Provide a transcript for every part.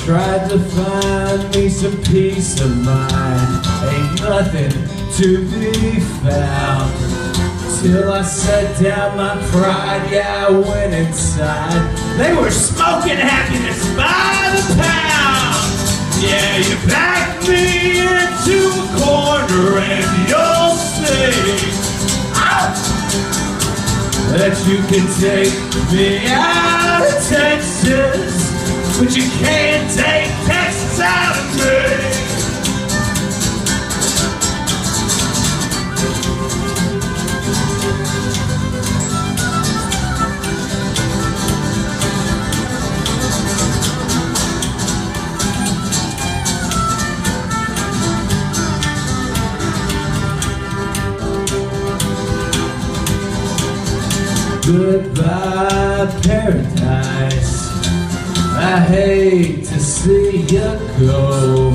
tried to find me some peace of mind. Ain't nothing to be found. Till I set down my pride, yeah, I went inside. They were smoking happiness by the pound. Yeah, you backed me into a corner and you'll see that you can take me out of Texas, but you can't take Texas out of me. Goodbye, paradise. I hate to see you go,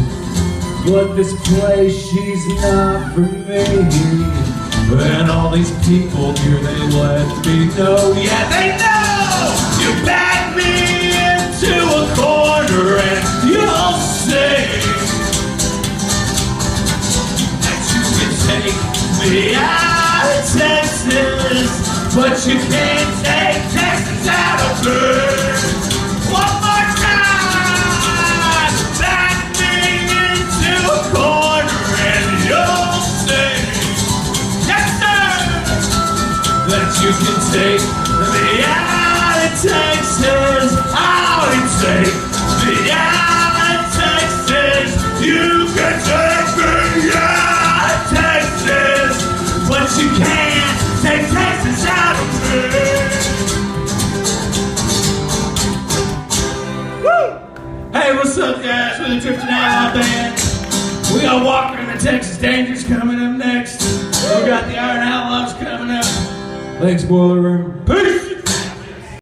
but this place, she's not for me. And all these people here, they let me know. Yeah, they know! You backed me into a corner and you'll see that you can take me out of Texas, but you can't take Texas out of me. One more time! Back me into a corner and you'll see, yes sir, that you can take me out of Texas. Oh, you take me out of Texas. You can take me out of Texas, but you can't take Texas out of me. Woo! Hey, what's up, guys? We're the Driftin Outlaw Band. We got Walker and the Texas Dangers coming up next. We got the Iron Outlaws coming up. Thanks, Boiler Room. Peace!